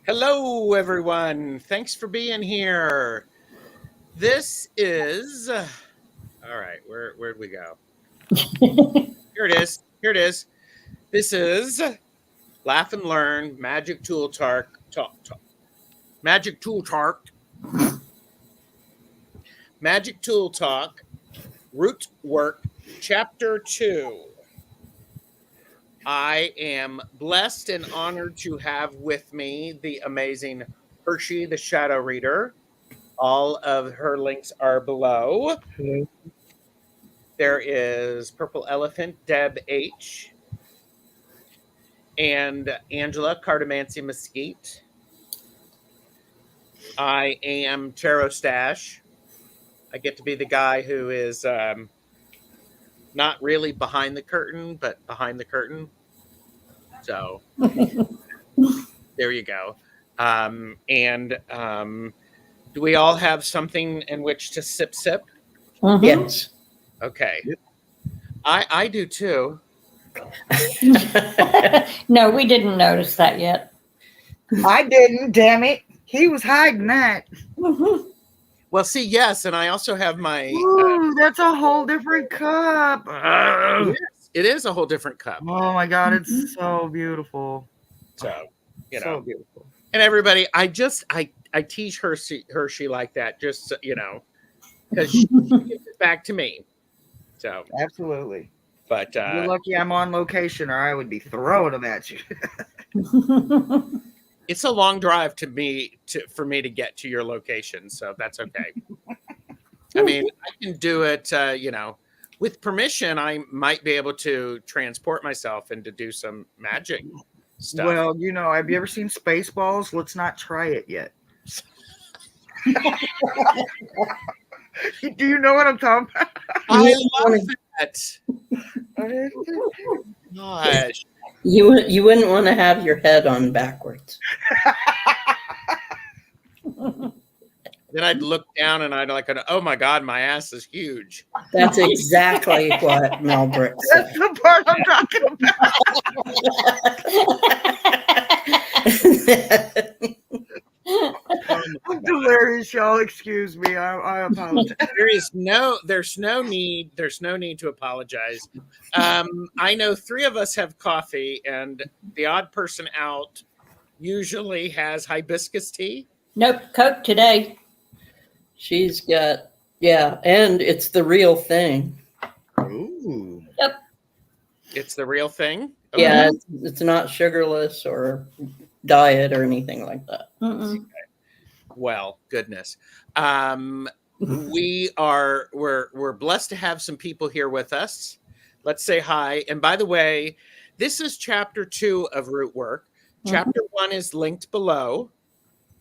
Hello, everyone. Thanks for being here. This is all right. Where'd we go? Here it is. Here it is. This is Laugh and Learn Magic Tool Talk. Magic Tool Talk. Magic Tool Talk. Root Work Chapter 2. I am blessed and honored to have with me the amazing Hershe, the Shadow Reader. All of her links are below. There is Purple Elephant, Deb H, and Angela Cardamancy Mesquite. I am Tarot Stash. I get to be the guy who is not really behind the curtain, but behind the curtain. So there you go. Do we all have something in which to sip? Yes. Okay. I do too. No, we didn't notice that yet. I didn't, damn it. He was hiding that. Well, see, yes, and I also have my. Ooh, that's a whole different cup. It is a whole different cup. Oh my god, it's so beautiful. So, So beautiful. And everybody, I tease Hershe like that, just so, because she gives it back to me. So absolutely. But you're lucky I'm on location, or I would be throwing them at you. It's a long drive for me to get to your location, so that's okay. I mean, I can do it. With permission, I might be able to transport myself and to do some magic stuff. Well, have you ever seen Spaceballs? Let's not try it yet. Do you know what I'm talking about? I love that. Gosh. You wouldn't want to have your head on backwards. Then I'd look down and I'd like, oh my God, my ass is huge. That's exactly what Mel Brick said. That's the part I'm talking about. I'm delirious, y'all. Excuse me. I apologize. There's no need to apologize. I know 3 of us have coffee, and the odd person out usually has hibiscus tea. Nope, Coke today. She's got, and it's the real thing. Ooh. Yep. It's the real thing? Okay. Yeah, it's not sugarless or diet or anything like that. Okay. Well, goodness. We're blessed to have some people here with us. Let's say hi. And by the way, this is chapter 2 of Root Work. Chapter 1 is linked below.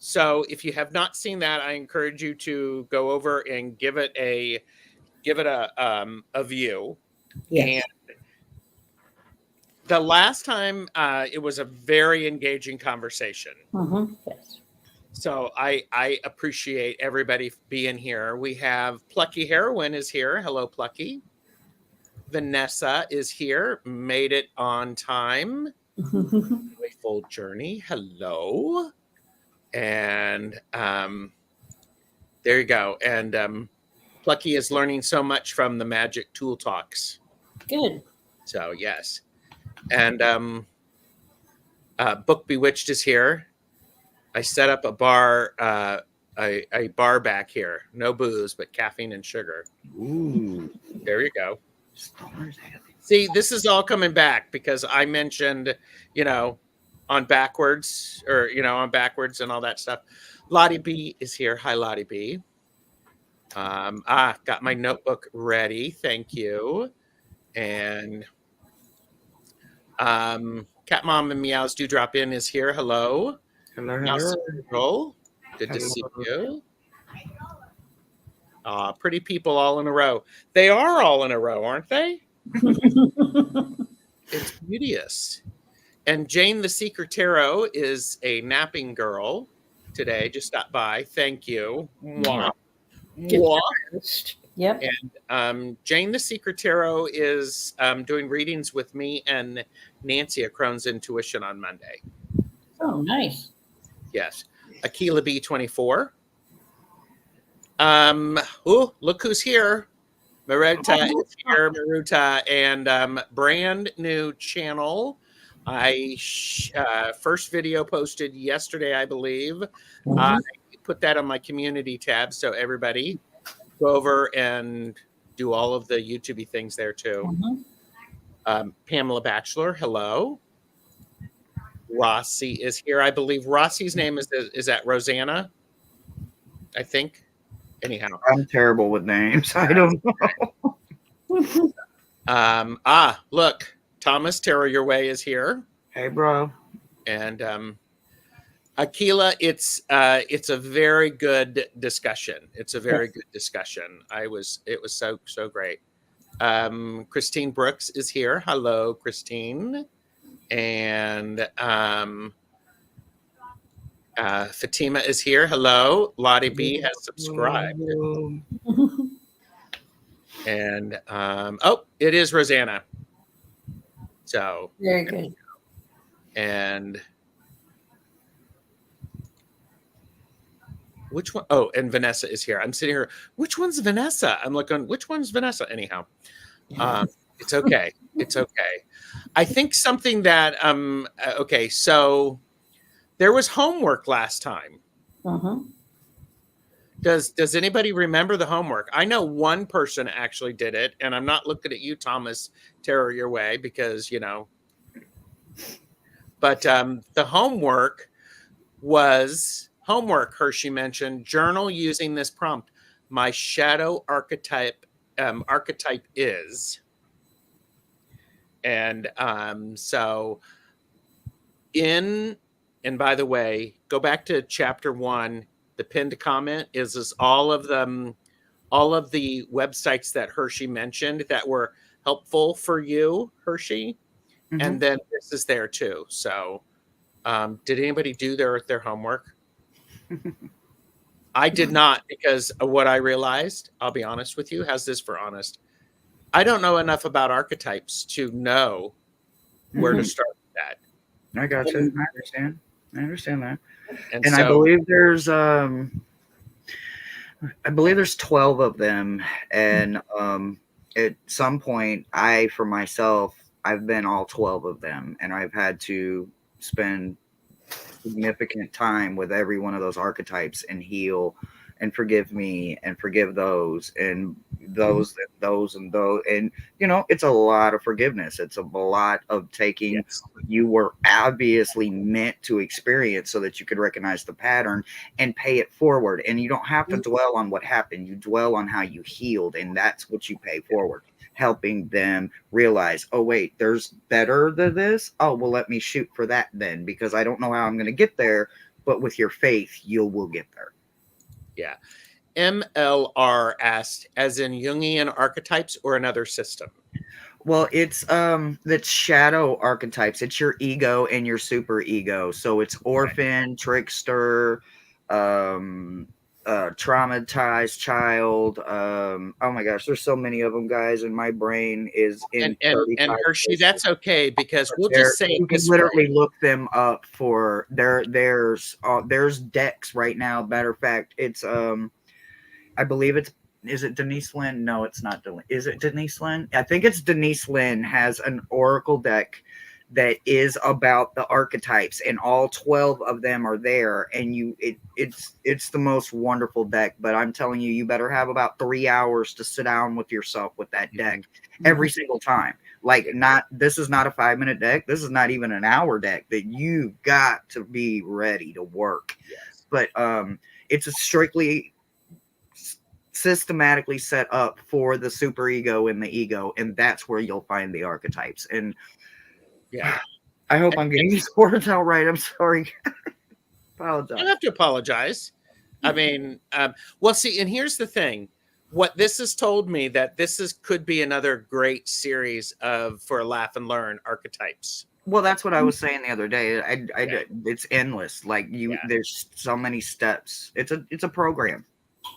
So if you have not seen that, I encourage you to go over and give it a view. Yes. And the last time it was a very engaging conversation. Yes. So I appreciate everybody being here. We have Plucky Heroine is here. Hello, Plucky. Vanessa is here. Made it on time. Joyful Journey. Hello. And there you go. And Plucky is learning so much from the Magic Tool Talks. Good. So yes. And Book Bewitched is here. I set up a bar, a bar back here. No booze, but caffeine and sugar. Ooh. There you go. See, this is all coming back because I mentioned, on backwards and all that stuff. Lottie B is here. Hi, Lottie B. Got my notebook ready. Thank you. And Cat Mom and Meows Do Drop In is here. Hello. Hello. Good to see you. Pretty people all in a row. They are all in a row, aren't they? It's beauteous. And Jane the Seeker Tarot is a napping girl today. Just stopped by. Thank you. Mwah. Mwah. Yep. And Jane the Seeker Tarot is doing readings with me and Nancy at Crohn's Intuition on Monday. Oh, nice. Yes. Aquila B24. Look who's here. Maruta is here. Maruta, and brand new channel. I first video posted yesterday, I believe. I put that on my community tab, so everybody go over and do all of the YouTubey things there too. Pamela Batchelor, hello. Rossi is here. I believe Rossi's name is that Rosanna? I think. Anyhow, I'm terrible with names. I don't know. Look, Thomas Terror Your Way is here. Hey, bro. And Aquila, it's a very good discussion. It's a very good discussion. It was so great. Christine Brooks is here. Hello, Christine. And Fatima is here. Hello. Lottie B has subscribed. And it is Rosanna. So very good. And which one? Oh, and Vanessa is here. I'm sitting here. Which one's Vanessa? I'm looking. Which one's Vanessa? Anyhow, it's okay. It's okay. I think something that okay. So there was homework last time. Does anybody remember the homework? I know one person actually did it, and I'm not looking at you, Thomas Terror Your Way, because you know. But the homework was Hershe mentioned, journal using this prompt. My shadow archetype is. And so and by the way, go back to chapter 1. The pinned comment is all of the websites that Hershe mentioned that were helpful for you, Hershe. And then this is there too. So did anybody do their homework? I did not, because of what I realized. I'll be honest with you. How's this for honest? I don't know enough about archetypes to know where to start with that. I got you. I understand that. And so, I believe there's 12 of them. And at some point, for myself, I've been all 12 of them, and I've had to spend significant time with every one of those archetypes and heal and forgive me and forgive those and those and those. And, you know, it's a lot of forgiveness. It's a lot of taking you were obviously meant to experience so that you could recognize the pattern and pay it forward. And you don't have to dwell on what happened. You dwell on how you healed, and that's what you pay forward. Helping them realize, oh, wait, there's better than this. Oh, well, let me shoot for that then, because I don't know how I'm going to get there. But with your faith, you will get there. Yeah. MLR asked, as in Jungian archetypes or another system? Well, it's that's shadow archetypes. It's your ego and your super ego. So it's orphan, trickster, traumatized child. Oh my gosh, there's so many of them, guys, and my brain is in. And Hershe, that's okay, because we'll just say you can literally look them up for there's decks right now. Matter of fact, it's I believe is it Denise Lynn? No, it's not. Is it Denise Lynn? I think it's Denise Lynn has an oracle deck that is about the archetypes, and all 12 of them are there. And it's the most wonderful deck. But I'm telling you, you better have about 3 hours to sit down with yourself with that deck every single time. Like, this is not a 5-minute deck. This is not even an hour deck that you got to be ready to work. Yes. But it's a strictly systematically set up for the super ego and the ego, and that's where you'll find the archetypes. And yeah, I hope I'm getting these words out right. I'm sorry. Apologize. You don't have to apologize. I mean, well, see, and here's the thing. What this has told me, that could be another great series for a laugh and learn archetypes. Well, that's what I was saying the other day. It's endless. Like there's so many steps. It's a program.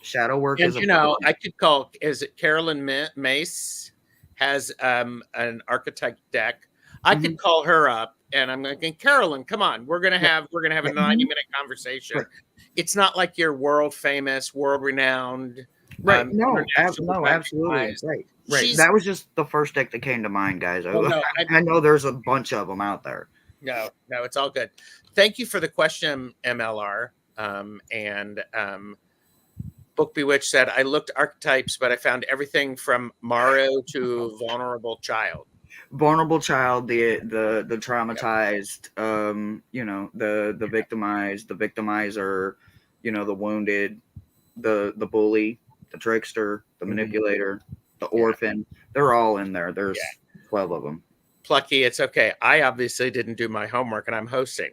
Shadow work and is a program. I could call, is it Carolyn Mace has an archetype deck. I could call her up and I'm thinking, Carolyn, come on, we're gonna have a 90-minute conversation. Right. It's not like you're world famous, world renowned, Right. No, internationally absolutely. recognized. Right. Right. She's That was just the first deck that came to mind, guys. well, no, I know there's a bunch of them out there. no, it's all good. Thank you for the question, MLR. Book Bewitched said, I looked archetypes, but I found everything from Mario to vulnerable child. Vulnerable child, the traumatized, you know, the victimized, the victimizer, you know, the wounded, the bully, the trickster, the manipulator, the orphan. They're all in there. There's 12 of them. Plucky, it's okay. I obviously didn't do my homework, and I'm hosting.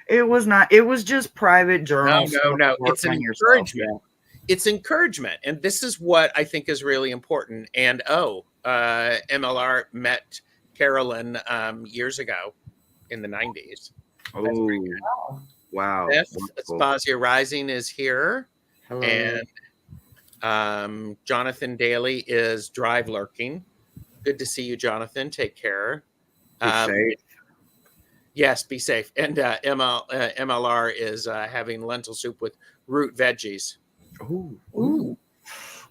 It was not. It was just private journal. No. It's an encouragement. It's encouragement, and this is what I think is really important. And MLR met Carolyn years ago in the 90s. Oh, wow! Aspasia Rising is here. Hello. And Jonathan Daly is drive lurking. Good to see you, Jonathan. Take care. Be safe. Yes, be safe. And MLR is having lentil soup with root veggies. Ooh.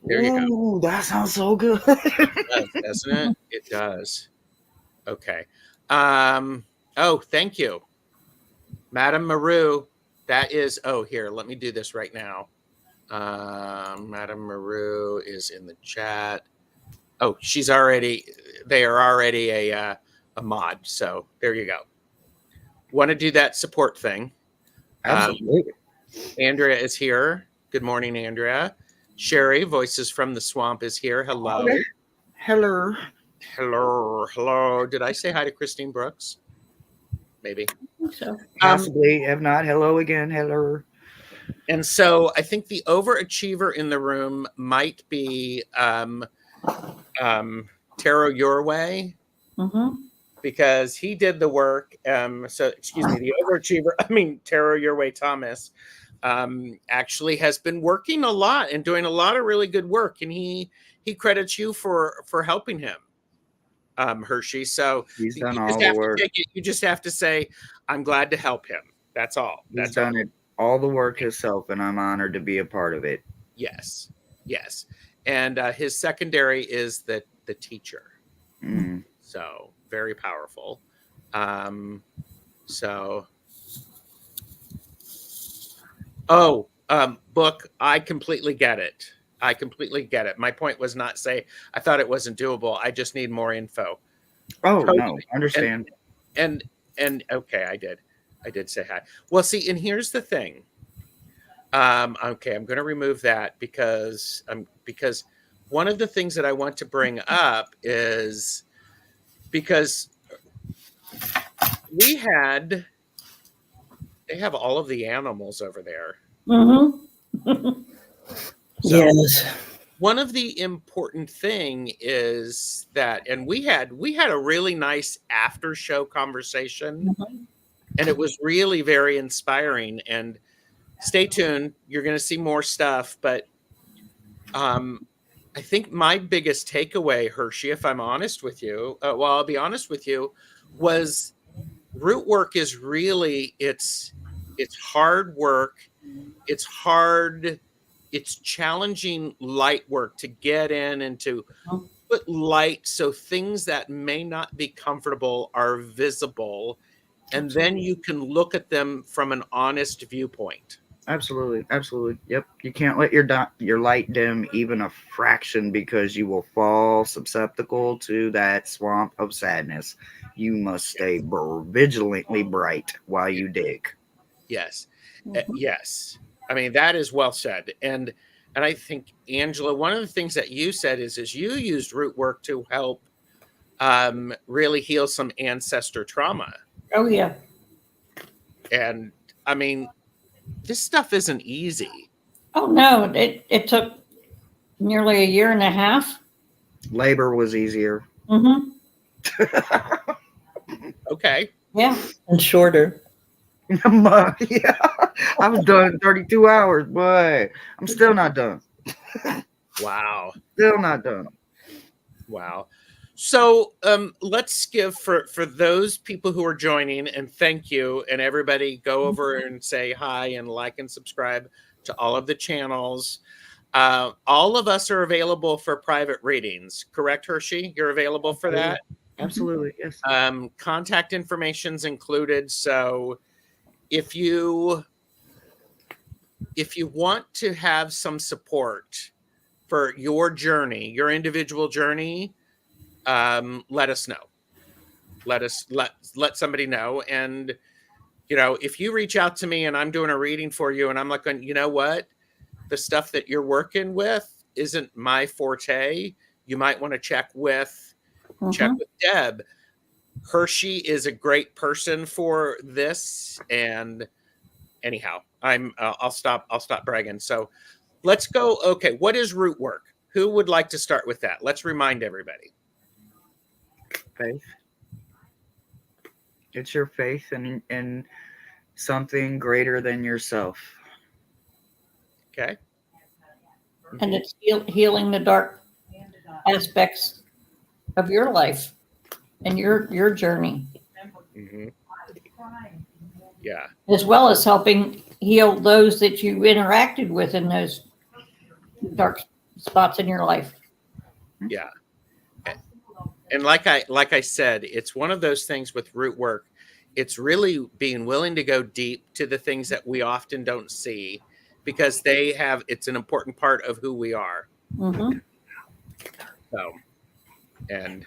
There you go. That sounds so good. It does, doesn't it? It does. Okay. Thank you. Madame Maru. That is, here, let me do this right now. Madame Maru is in the chat. Oh, they are already a mod. So there you go. Want to do that support thing. Absolutely. Andrea is here. Good morning, Andrea. Sherry, Voices from the Swamp, is here. Hello. Hello. Did I say hi to Christine Brooks? Maybe. So. Possibly. If not, hello again. Hello. And so I think the overachiever in the room might be Taro Your Way. Mm-hmm. Because he did the work. The overachiever, Taro Your Way Thomas, actually has been working a lot and doing a lot of really good work. And he credits you for helping him, Hershe. So he's done all the work. You just have to say, I'm glad to help him. That's all. He's done it, all the work himself, and I'm honored to be a part of it. Yes. And his secondary is the teacher. Mm. So very powerful. Book, I completely get it. My point was not say I thought it wasn't doable. I just need more info. Oh, totally. No, understand. And okay, I did say hi. Well, see, and here's the thing. Okay, I'm going to remove that because one of the things that I want to bring up is because they have all of the animals over there. Mm-hmm. Yes. One of the important thing is that, and we had a really nice after show conversation, and it was really very inspiring. And stay tuned; you're going to see more stuff. But I think my biggest takeaway, Hershe, if I'm honest with you, I'll be honest with you, was root work is really it's hard work. It's hard. It's challenging light work to get in and to put light so things that may not be comfortable are visible, and then you can look at them from an honest viewpoint. Absolutely. Yep. You can't let your light dim even a fraction because you will fall susceptible to that swamp of sadness. You must stay vigilantly bright while you dig. Yes. Yes. That is well said. And I think, Angela, one of the things that you said is you used root work to help really heal some ancestor trauma. Oh, yeah. And this stuff isn't easy. Oh, no. It took nearly a year and a half. Labor was easier. Mm-hmm. Okay. Yeah. And shorter. Yeah. I was done in 32 hours, but I'm still not done. Wow. Still not done. Wow. So let's give for those people who are joining, and thank you, and everybody go over and say hi and like and subscribe to all of the channels. All of us are available for private readings, correct, Hershe? You're available for that? Absolutely, yes. Contact information's included. So if you want to have some support for your journey, your individual journey, let us know. Let somebody know. And if you reach out to me and I'm doing a reading for you and I'm like, you know what, the stuff that you're working with isn't my forte, you might want to check with Deb. Hershe is a great person for this. And anyhow, I'll stop bragging. So let's go. Okay, what is root work? Who would like to start with that? Let's remind everybody. Faith. It's your faith in something greater than yourself. Okay. And it's healing the dark aspects of your life and your journey, Yeah. as well as helping heal those that you interacted with in those dark spots in your life. Yeah. And like I said, it's one of those things with root work. It's really being willing to go deep to the things that we often don't see, because it's an important part of who we are. So, and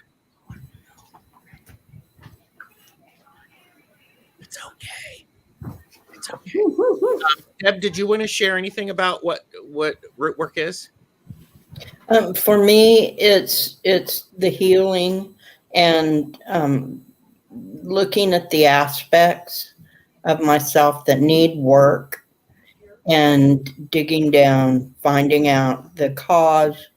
it's okay. It's okay. Deb, did you want to share anything about what root work is? For me, it's the healing and looking at the aspects of myself that need work and digging down, finding out the cause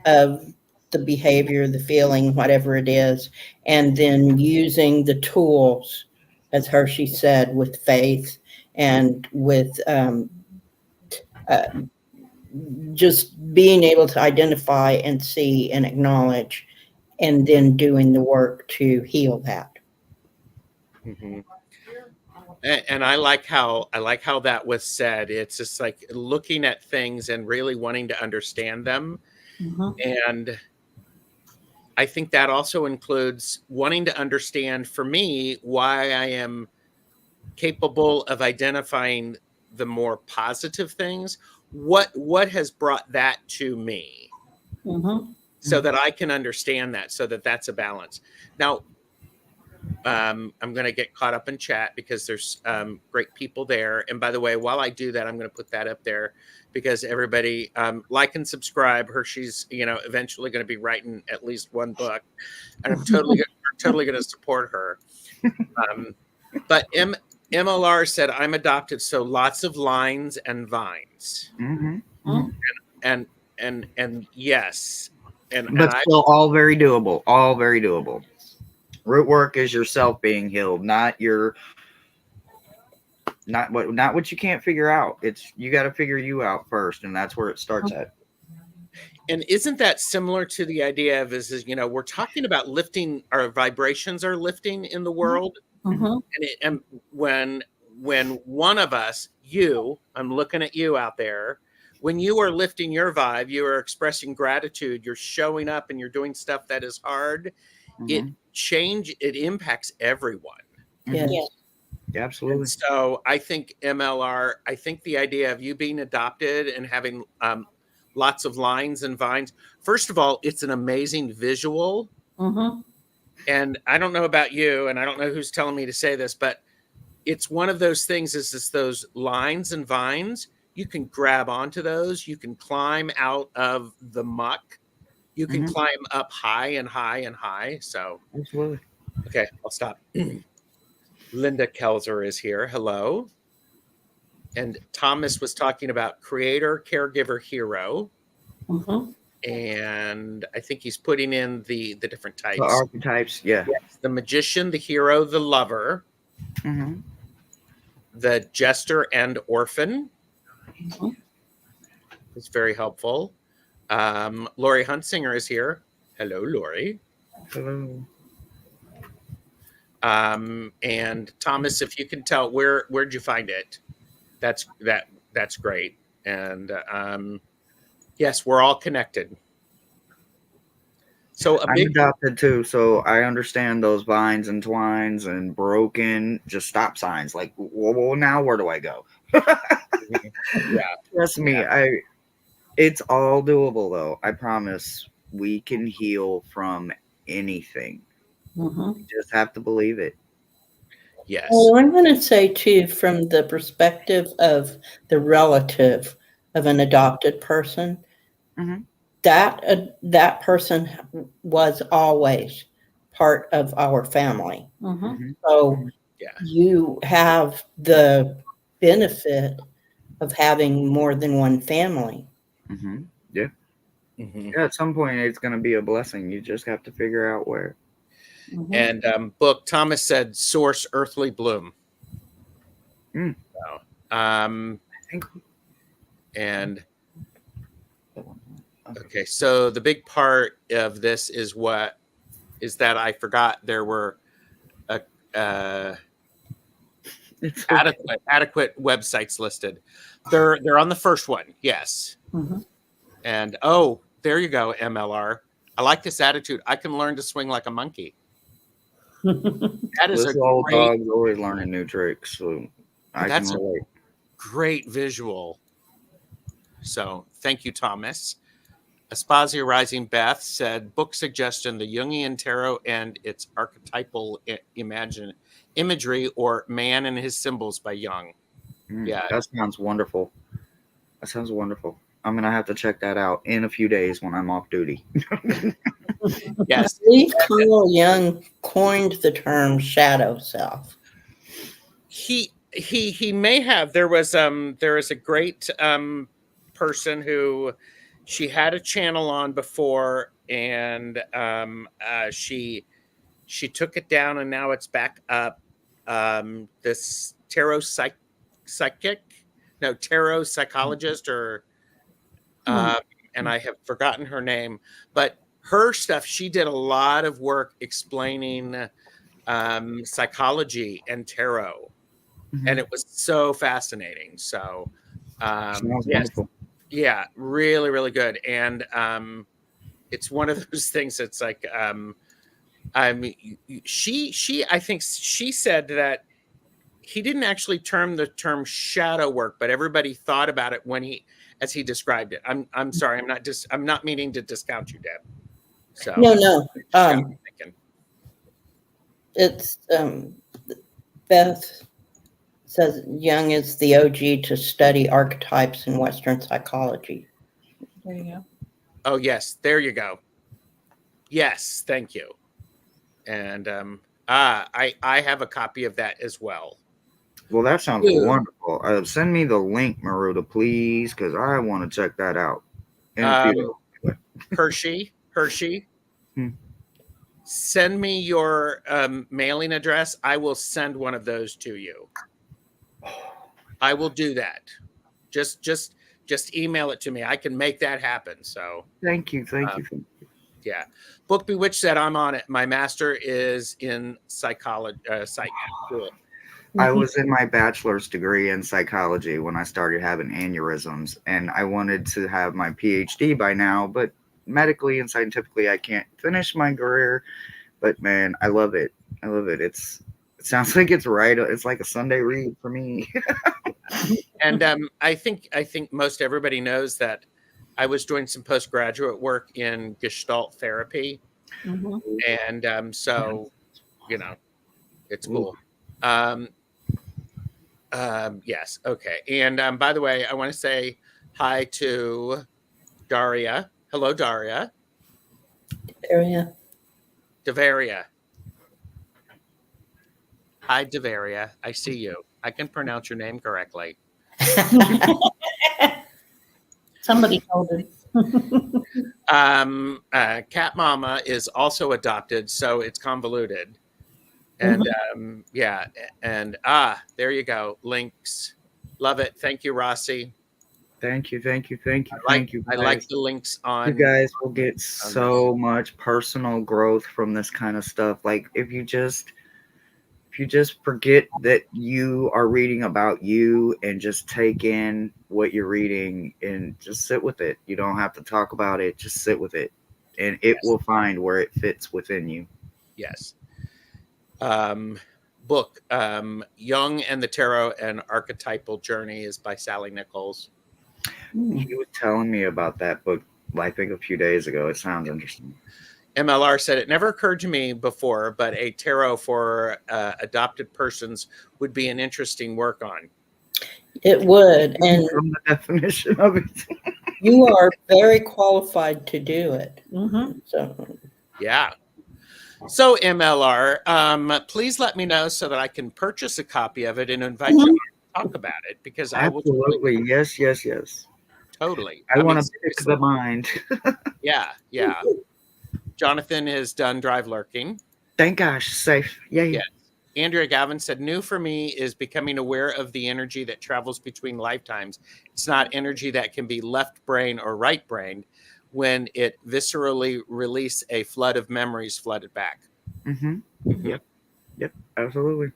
of the behavior, the feeling, whatever it is, and then using the tools, as Hershe said, with faith and with just being able to identify and see and acknowledge, and then doing the work to heal that. And I like how that was said. It's just like looking at things and really wanting to understand them. And I think that also includes wanting to understand, for me, why I am capable of identifying the more positive things. What has brought that to me, so that I can understand that, so that that's a balance. Now, I'm going to get caught up in chat because there's great people there. And by the way, while I do that, I'm going to put that up there because everybody like and subscribe. Hershe's, eventually going to be writing at least one book, and I'm totally going to support her. But MLR said, I'm adopted, so lots of lines and vines. And yes, but still all very doable. All very doable. Root work is yourself being healed, not what you can't figure out. It's you got to figure you out first, and that's where it starts at. And isn't that similar to the idea of is we're talking about lifting, our vibrations are lifting in the world, and when one of us, I'm looking at you out there, when you are lifting your vibe, you are expressing gratitude, you're showing up and you're doing stuff that is hard. It impacts everyone. Yes. Yeah, absolutely. And so I think MLR, I think the idea of you being adopted and having lots of lines and vines, first of all, it's an amazing visual. And I don't know about you, and I don't know who's telling me to say this, but it's one of those things, is just those lines and vines, you can grab onto those, you can climb out of the muck, you can climb up high and high and high. So absolutely. Okay, I'll stop. Linda Kelzer is here. Hello. And Thomas was talking about creator, caregiver, hero. And I think he's putting in the different types. The archetypes, yeah. Yes, the magician, the hero, the lover, the jester and orphan. It's very helpful. Lori Huntsinger is here. Hello, Lori. Hello. And Thomas, if you can tell, where'd you find it? That's great. And yes, we're all connected. So I'm adopted too, so I understand those vines and twines and broken just stop signs. Like, well, now where do I go? yeah, Trust me, it's all doable though. I promise. We can heal from anything. Mhm. You just have to believe it. yes, Well, I'm going to say too, from the perspective of the relative of an adopted person, Mhm. that person was always part of our family. Mhm. So yeah, you have the benefit of having more than one family. Mhm. Yeah. hmm Yeah. At some point, it's going to be a blessing. You just have to figure out where. And book Thomas said source Earthly Bloom. Mm. So, I think. and Okay. okay, so the big part of this is that I forgot there were a, It's okay. adequate websites listed. They're on the first one, yes. Mhm. And oh, there you go, MLR. I like this attitude. I can learn to swing like a monkey. That is This old great. dog's always learning new tricks, so I can That's a relate. great visual. So thank you, Thomas. Aspasia Rising Beth said, book suggestion, the Jungian tarot and its archetypal imagery, or Man and His Symbols by Jung. Yeah. That sounds wonderful. That sounds wonderful. I'm gonna have to check that out in a few days when I'm off duty. Yes. Lee Carl Jung coined the term shadow self. He may have. There is a great person who she had a channel on before, and she took it down, and now it's back up. This psychic, no, tarot psychologist, or and I have forgotten her name, but her stuff, she did a lot of work explaining psychology and tarot, and it was so fascinating. So Sounds yes, wonderful. yeah, really, really good. And it's one of those things that's like I mean, she I think she said that he didn't actually term the term shadow work, but everybody thought about it when as he described it. I'm sorry, I'm not meaning to discount you, Deb. So No. just got me thinking. It's Beth says Jung is the OG to study archetypes in Western psychology. There you go. Oh yes, there you go. Yes, thank you. And I have a copy of that as well. Well, that sounds Ooh. wonderful. Send me the link, Maruta, please, because I want to check that out in a few days. Hershe, Hmm. send me your mailing address. I will send one of those to you. I will do that. Just email it to me. I can make that happen. So Thank you. yeah. Book Bewitched said I'm on it. My master is in psychology. Psych. Cool. I was in my bachelor's degree in psychology when I started having aneurysms, and I wanted to have my PhD by now, but medically and scientifically, I can't finish my career. But man, I love it. I love it. It sounds like it's right. It's like a Sunday read for me. And I think most everybody knows that I was doing some postgraduate work in Gestalt therapy, and so it's cool. Yes, okay. And by the way, I want to say hi to Daria. Hello, Daria. Area. Davaria. Hi, Davaria. I see you. I can pronounce your name correctly. Somebody told her. Cat Mama is also adopted, so it's convoluted. And yeah, and there you go. Links. Love it. Thank you, Rossi. Thank you, thank you, thank you, I thank you. I like Guys. the links You on. guys will get so much personal growth from this kind of stuff. Like if you just forget that you are reading about you and just take in what you're reading and just sit with it. You don't have to talk about it, just sit with it. And it Yes. will find where it fits within you. Yes. Book Jung and the Tarot and Archetypal Journey is by Sally Nichols. He was telling me about that book, I think a few days ago. It sounds interesting. MLR said, it never occurred to me before, but a tarot for adopted persons would be an interesting work on. It would, and From the definition of it. you are very qualified to do it. Mm-hmm. So Yeah. So MLR, please let me know so that I can purchase a copy of it and invite you on to talk about it, because I will Absolutely. Yes, yes, yes. totally. I want mean, to pick the mind. Yeah, yeah. Jonathan has done Drive Lurking. Thank gosh, safe. Yay. Yes. Andrea Gavin said, new for me is becoming aware of the energy that travels between lifetimes. It's not energy that can be left brain or right brain. When it viscerally release a flood of memories flooded back. Mm-hmm. Mhm. Yep. Yep. Absolutely.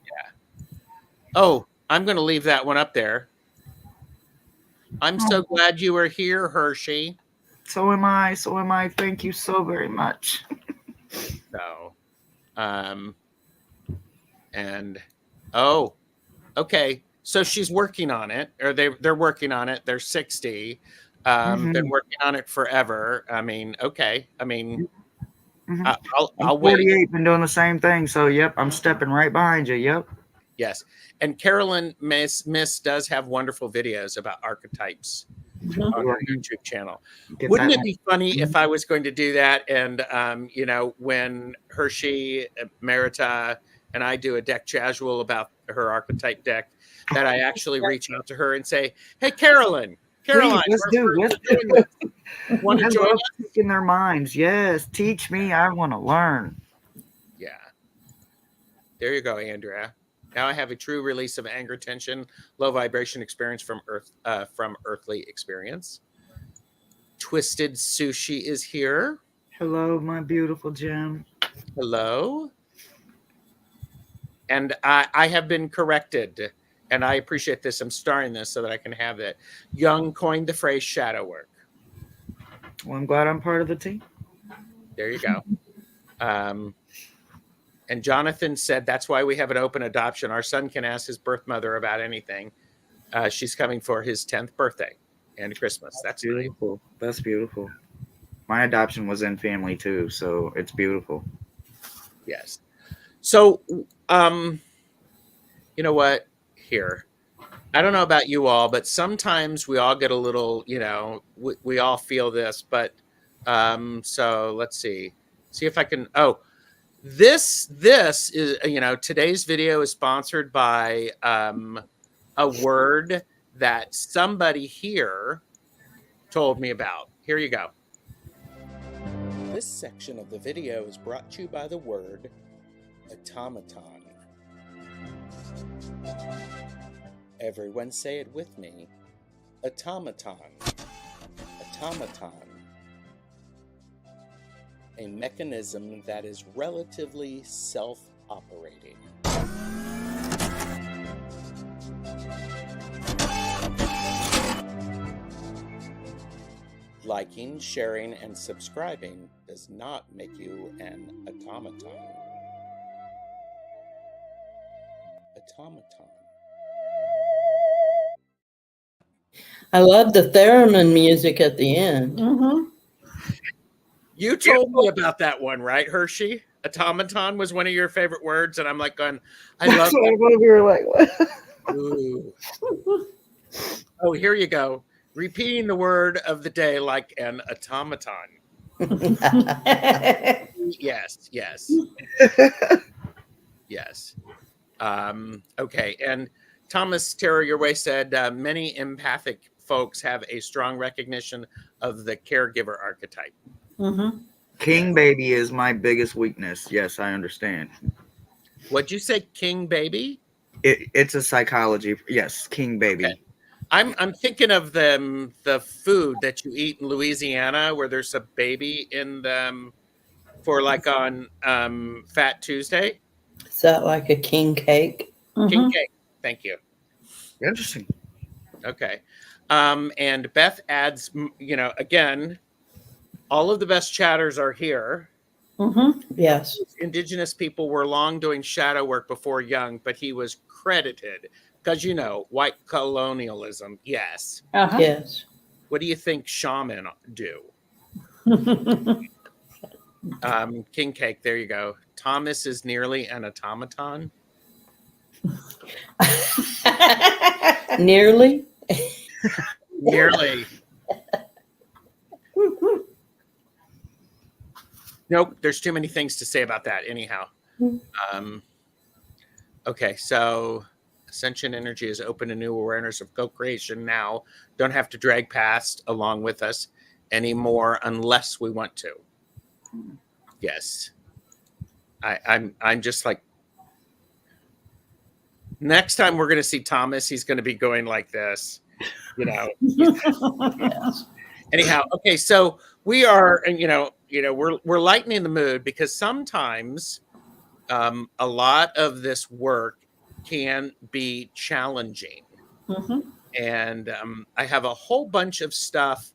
Oh, I'm going to leave that one up there. I'm so glad you were here, Hershe. So am I. So am I. Thank you so very much. So, and oh, okay. So she's working on it, or they're working on it. They're 60. Been working on it forever. I mean, okay. I mean, Mhm. I'll I'm wait. 48, been doing the same thing. So, yep, I'm stepping right behind you. Yep. Yes. And Carolyn Miss does have wonderful videos about archetypes on her YouTube channel. Get Wouldn't that it be funny if I was going to do that? And, you know, when Hershe, Merita, and I do a deck casual about her archetype deck, that I actually reach out to her and say, hey, Caroline, Please, let's do. Let's do this. Want to I join love us? speaking their minds. Yes. Teach me. I want to learn. Yeah. There you go, Andrea. Now I have a true release of anger, tension, low vibration experience from earthly experience. Twisted Sushi is here. Hello, my beautiful gem. Hello. And I have been corrected, and I appreciate this. I'm starring this so that I can have it. Jung coined the phrase shadow work. Well, I'm glad I'm part of the team. There you go. And Jonathan said that's why we have an open adoption. Our son can ask his birth mother about anything. She's coming for his 10th birthday and Christmas. That's beautiful. Nice. That's beautiful. My adoption was in family too, so it's beautiful. Yes. So, you know what? Here, I don't know about you all, but sometimes we all get a little, you know, we all feel this. But so let's see if I can. Oh, this is, you know, today's video is sponsored by a word that somebody here told me about. Here you go. This section of the video is brought to you by the word automaton. Everyone say it with me. Automaton. Automaton. A mechanism that is relatively self-operating. Liking, sharing, and subscribing does not make you an automaton. Automaton. I love the theremin music at the end. Mm-hmm. You told me about that one, right, Hershe? Automaton was one of your favorite words, and I'm like going, I love that. We were like, what? Ooh. Oh, here you go. Repeating the word of the day like an automaton. Yes, yes. Yes. Okay. And Thomas Terror Your Way said, many empathic folks have a strong recognition of the caregiver archetype. Mm-hmm. King baby is my biggest weakness. Yes, I understand. What'd you say, king baby? It's a psychology. Yes, king baby. Okay. I'm thinking of the food that you eat in Louisiana where there's a baby in them for like on Fat Tuesday. Is that like a king cake? King Mm-hmm. cake. Thank you. Interesting. Okay. And Beth adds, again, all of the best chatters are here. Mm-hmm. Yes. Indigenous people were long doing shadow work before Young, but he was credited because, white colonialism. Yes. Uh-huh. Yes. What do you think shaman do? King cake. There you go. Thomas is nearly an automaton. Nearly. Nearly. Nope. There's too many things to say about that. Anyhow. Okay. So Ascension Energy is open to new awareness of co-creation now. Don't have to drag past along with us anymore unless we want to. Yes. I'm just like, next time we're going to see Thomas, he's going to be going like this, Yes. Anyhow, okay, so we are, and we're lightening the mood because sometimes a lot of this work can be challenging, Mm-hmm. and I have a whole bunch of stuff.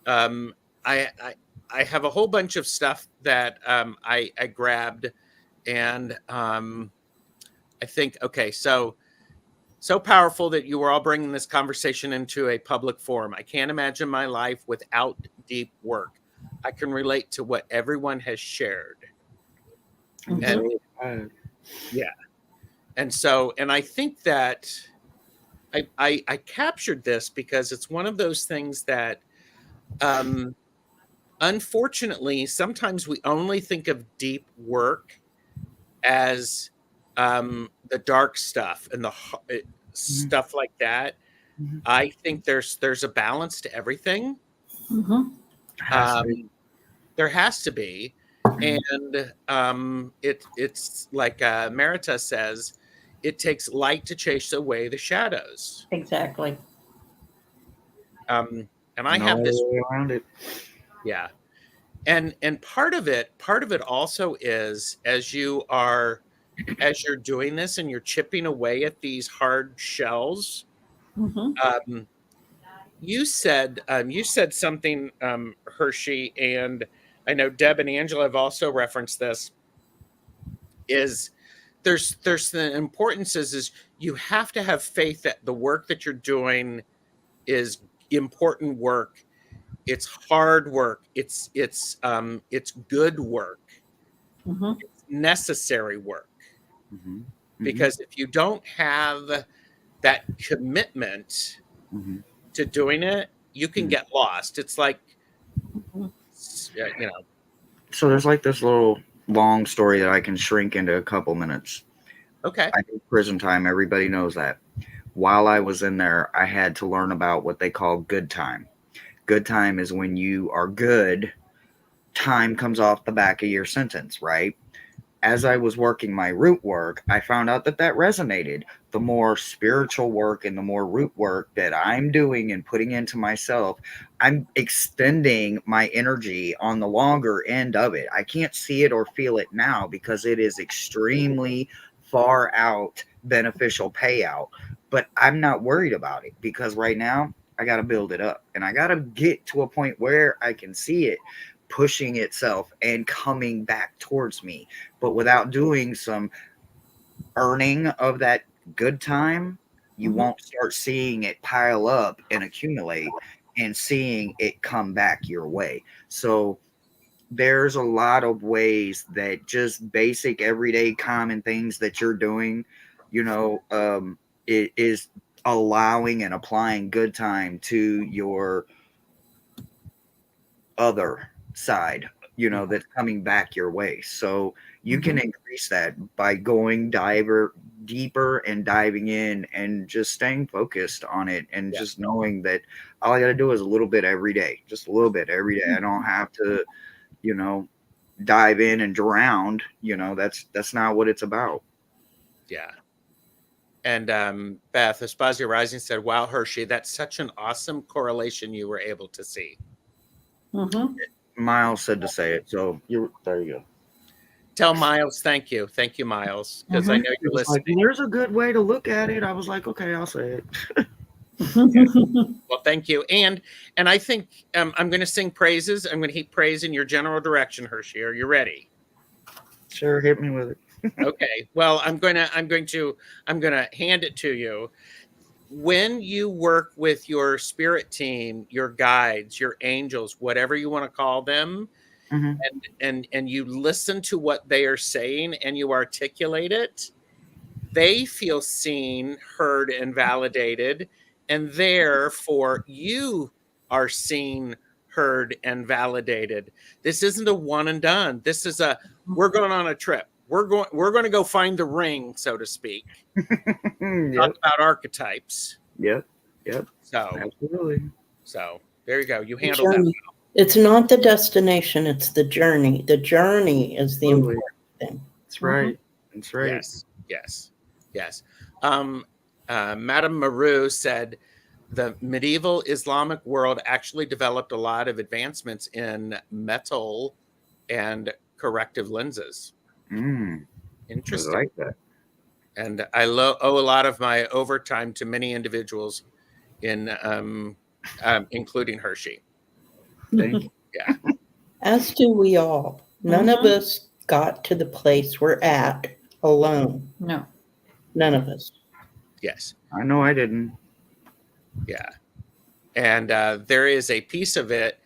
I have a whole bunch of stuff that I grabbed, and I think, okay, so powerful that you were all bringing this conversation into a public forum. I can't imagine my life without deep work. I can relate to what everyone has shared. Mhm. And yeah. And I think that I captured this because it's one of those things that unfortunately sometimes we only think of deep work as the dark stuff and the stuff like that. Mhm. I think there's a balance to everything. Mm-hmm. Has to be. There has to be, and it's like Merita says, it takes light to chase away the shadows. Exactly. And I No have this, way around it. yeah, and part of it also is as you're doing this and you're chipping away at these hard shells. Mm-hmm. Um, you said something, Hershe, and I know Deb and Angela have also referenced this. Is there's the importance is you have to have faith that the work that you're doing is important work. It's hard work. It's good work. Mm-hmm. It's necessary work. Mhm. Because if you don't have that commitment Mhm. to doing it, you can Mhm. get lost. It's like, Mhm. So there's like this little long story that I can shrink into a couple minutes. Okay. I did prison time. Everybody knows that. While I was in there, I had to learn about what they call good time. Good time is when you are good, time comes off the back of your sentence, right? As I was working my root work, I found out that resonated. The more spiritual work and the more root work that I'm doing and putting into myself, I'm extending my energy on the longer end of it. I can't see it or feel it now because it is extremely far out beneficial payout, but I'm not worried about it because right now I got to build it up and I got to get to a point where I can see it pushing itself and coming back towards me, but without doing some earning of that good time, you Mhm. won't start seeing it pile up and accumulate and seeing it come back your way. So there's a lot of ways that just basic everyday common things that you're doing, it is allowing and applying good time to your other side, that's coming back your way. So you can increase that by going deeper and diving in and just staying focused on it and Yeah. just knowing that all I got to do is a little bit every day, just a little bit every day. I don't have to, you know, dive in and drown. That's not what it's about. Yeah. Beth Espacio Rising said, "Wow, Hershey, that's such an awesome correlation you were able to see." Mm-hmm. Miles said to say it, so there you go. Tell Miles thank you, Miles, because I Mhm. know He you're was like, listening. well, there's a good way to look at it. I was like, okay, I'll say it. Well, thank you, and I think I'm going to sing praises. I'm going to heap praise in your general direction, Hershey. Are you ready? Sure, hit me with it. Okay. Well, I'm going to hand it to you. When you work with your spirit team, your guides, your angels, whatever you want to call them, Mm-hmm. and you listen to what they are saying and you articulate it, they feel seen, heard, and validated, and therefore you are seen, heard, and validated. This isn't a one and done. This is we're going on a trip. We're going to go find the ring, so to speak. Talk Yep. about archetypes. Yep. So Absolutely. there you go. You The handle that. journey. It's not the destination, it's the journey. The journey is the Absolutely. important thing. That's right. That's right. Yes. Madame Maru said the medieval Islamic world actually developed a lot of advancements in metal and corrective lenses. I Interesting. like that. And I owe a lot of my overtime to many individuals in including Hershey. Thank you. Yeah. As do we all. None of us got to the place we're at alone. No. None of us. Yes. I know I didn't. Yeah. And there is a piece of it.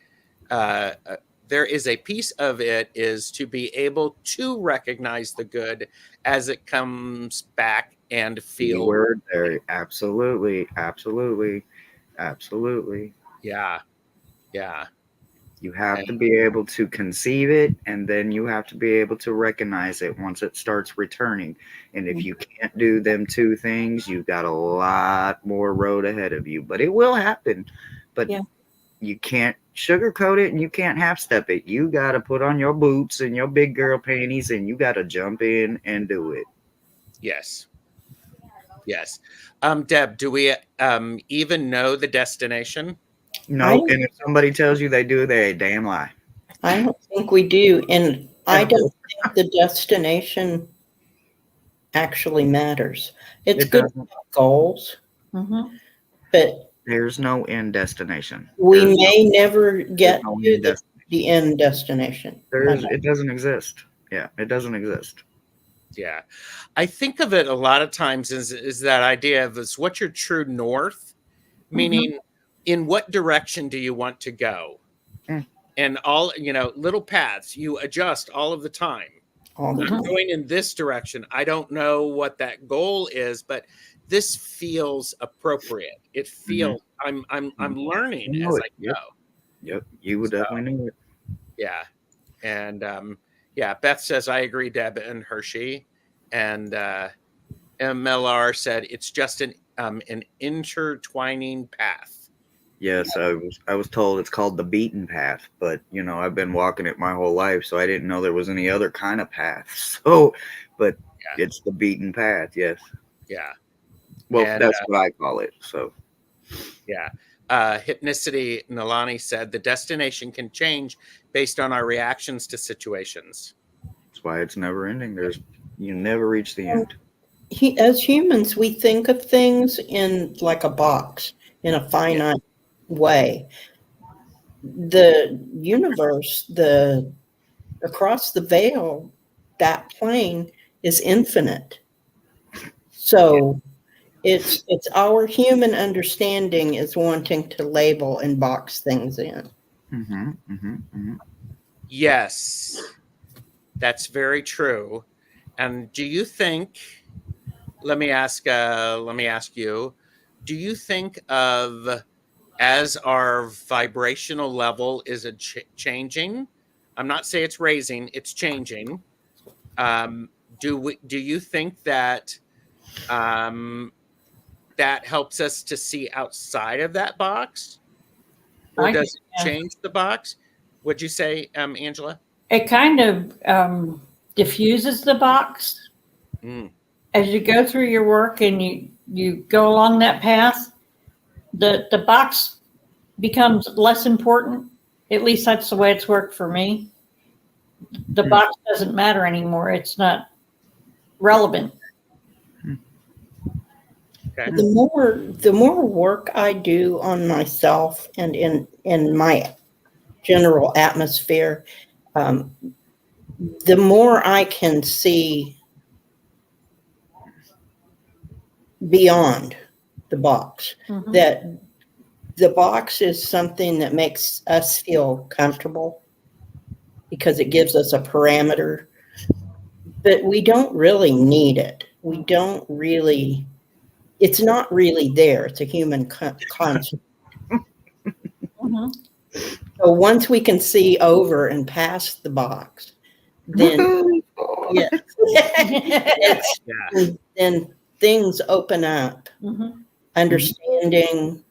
Is to be able to recognize the good as it comes back and feel. Word there. Absolutely. Yeah. You have to be able to conceive it, and then you have to be able to recognize it once it starts returning. And if you can't do them two things, you've got a lot more road ahead of you. But it will happen. But you can't sugarcoat it and you can't half step it. You got to put on your boots and your big girl panties and you got to jump in and do it. Yes. Deb, do we even know the destination? No, and if somebody tells you they do, they a damn lie. I don't think we do. And I don't think the destination actually matters. It's good to have goals, but there's no end destination. We may never get no to the end destination. It doesn't exist. Yeah, it doesn't exist. Yeah. I think of it a lot of times is that idea of what's your true north, meaning in what direction do you want to go? And all, little paths you adjust all of the time. I'm going in this direction. I don't know what that goal is, but this feels appropriate. It feels I'm learning as I go. Yep, you would definitely know it. Yeah. And Beth says I agree, Deb and Hershey. And MLR said it's just an intertwining path. Yes, I was told it's called the beaten path, but I've been walking it my whole life, so I didn't know there was any other kind of path. So, but it's the beaten path, yes. Yeah. Well, that's what I call it. So, yeah. Hypnicity Nalani said the destination can change based on our reactions to situations. That's why it's never ending. You never reach the end. As humans, we think of things in like a box, in a finite way. The universe, across the veil, that plane is infinite. So it's our human understanding is wanting to label and box things in. Yes, that's very true. And do you think? Let me ask you. Do you think of as our vibrational level is changing? I'm not saying it's raising; it's changing. Do you think that that helps us to see outside of that box, or does it change the box? Would you say, Angela? It kind of diffuses the box. as you go through your work and you go along that path, the box becomes less important. At least that's the way it's worked for me. The box doesn't matter anymore. It's not relevant. Okay. The more work I do on myself and in my general atmosphere, the more I can see beyond the box. Mhm. That the box is something that makes us feel comfortable because it gives us a parameter, but we don't really need it. We don't really, it's not really there. It's a human concept. Mhm. So once we can see over and past the box, then yeah, it's, Yeah. then things open up. Mhm. Understanding,